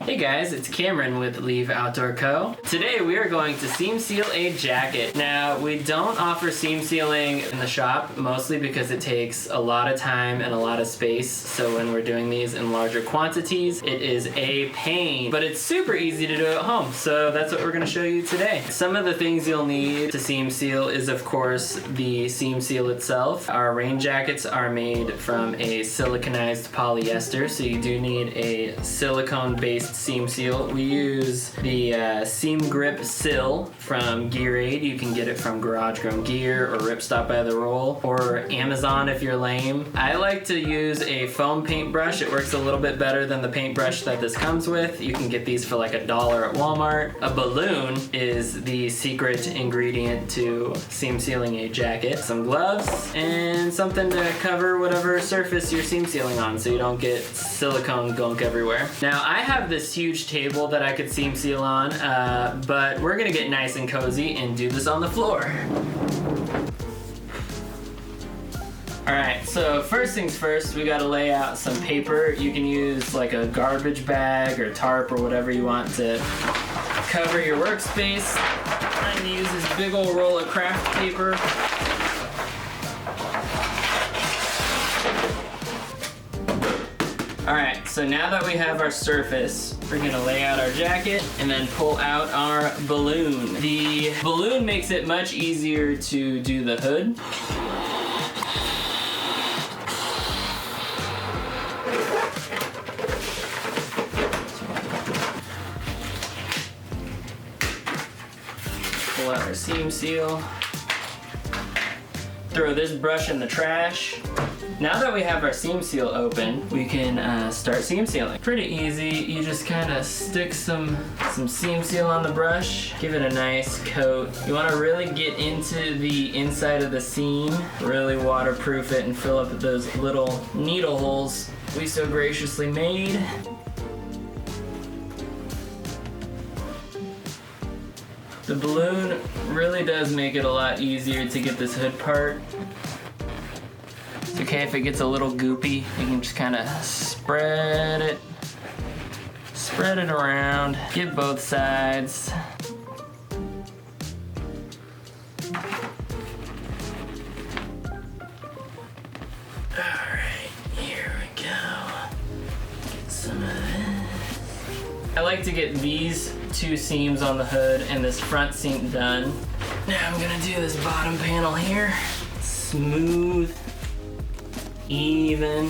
Hey guys, it's Cameron with LEVE Outdoor Co. Today we are going to seam seal a jacket. Now, we don't offer seam sealing in the shop, mostly because it takes a lot of time and a lot of space. So when we're doing these in larger quantities, it is a pain, but it's super easy to do at home. So that's what we're gonna show you today. Some of the things you'll need to seam seal is, of course, the seam seal itself. Our rain jackets are made from a siliconized polyester, so you do need a silicone-based seam seal. We use the Seam Grip Sill from Gear Aid. You can get it from Garage Grown Gear or Ripstop by the Roll or Amazon if you're lame. I like to use a foam paintbrush. It works a little bit better than the paintbrush that this comes with. You can get these for like $1 at Walmart. A balloon is the secret ingredient to seam sealing a jacket. Some gloves and something to cover whatever surface you're seam sealing on so you don't get silicone gunk everywhere. Now, I have this huge table that I could seam seal on, but we're gonna get nice and cozy and do this on the floor. Alright, so first things first, we gotta lay out some paper. You can use like a garbage bag or tarp or whatever you want to cover your workspace. I'm gonna use this big old roll of craft paper. Alright, so now that we have our surface, we're gonna lay out our jacket and then pull out our balloon. The balloon makes it much easier to do the hood. Pull out our seam seal. Throw this brush in the trash. Now that we have our seam seal open, we can start seam sealing. Pretty easy. You just kind of stick some seam seal on the brush, give it a nice coat. You want to really get into the inside of the seam, really waterproof it and fill up those little needle holes we so graciously made. The balloon really does make it a lot easier to get this hood part. It's okay if it gets a little goopy. You can just kind of spread it around, get both sides. Alright, here we go. Get some of this. I like to get these two seams on the hood and this front seam done. Now I'm gonna do this bottom panel here. Smooth, even.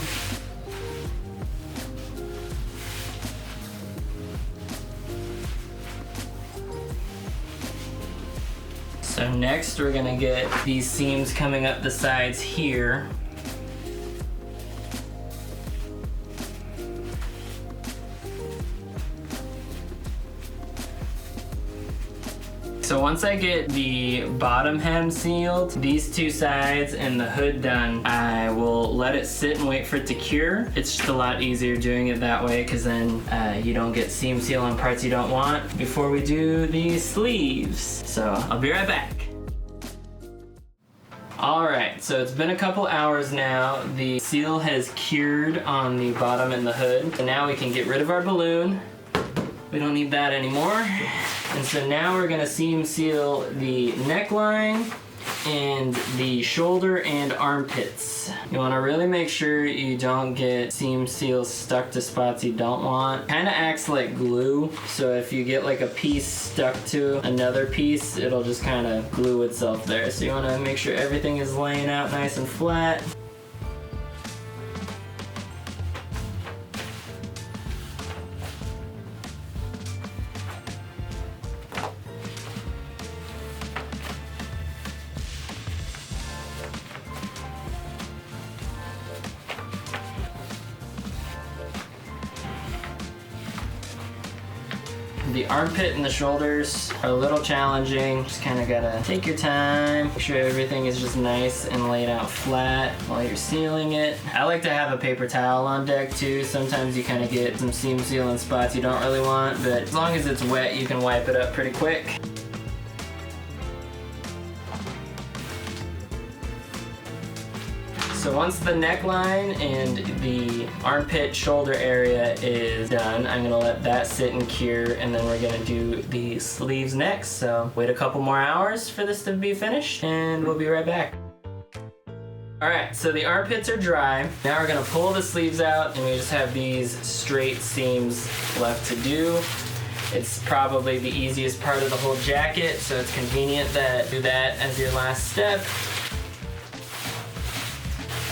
So next we're gonna get these seams coming up the sides here. So once I get the bottom hem sealed, these two sides and the hood done, I will let it sit and wait for it to cure. It's just a lot easier doing it that way because then you don't get seam seal on parts you don't want before we do the sleeves. So I'll be right back. Alright, so it's been a couple hours now. The seal has cured on the bottom and the hood. So now we can get rid of our balloon. We don't need that anymore. And so now we're gonna seam seal the neckline and the shoulder and armpits. You wanna really make sure you don't get seam seals stuck to spots you don't want. Kinda acts like glue, so if you get like a piece stuck to another piece, it'll just kinda glue itself there. So you wanna make sure everything is laying out nice and flat. The armpit and the shoulders are a little challenging. Just kind of gotta take your time, make sure everything is just nice and laid out flat while you're sealing it. I like to have a paper towel on deck too. Sometimes you kind of get some seam seal in spots you don't really want, but as long as it's wet, you can wipe it up pretty quick. So once the neckline and the armpit shoulder area is done, I'm gonna let that sit and cure, and then we're gonna do the sleeves next. So wait a couple more hours for this to be finished, and we'll be right back. All right, so the armpits are dry. Now we're gonna pull the sleeves out, and we just have these straight seams left to do. It's probably the easiest part of the whole jacket, so it's convenient that do that as your last step.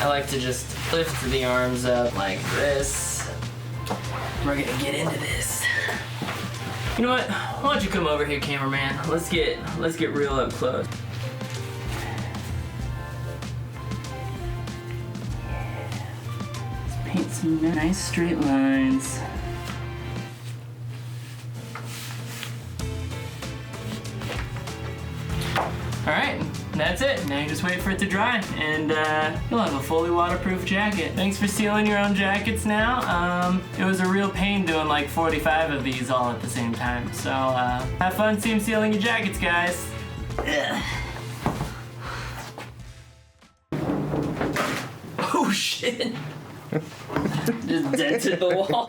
I like to just lift the arms up like this. We're gonna get into this. You know what? Why don't you come over here, cameraman? Let's get real up close. Let's paint some nice straight lines. All right, that's it. Now you just wait for it to dry, and you'll have a fully waterproof jacket. Thanks for sealing your own jackets now. It was a real pain doing like 45 of these all at the same time. So have fun seam sealing your jackets, guys. Ugh. Oh shit. Just dented the wall.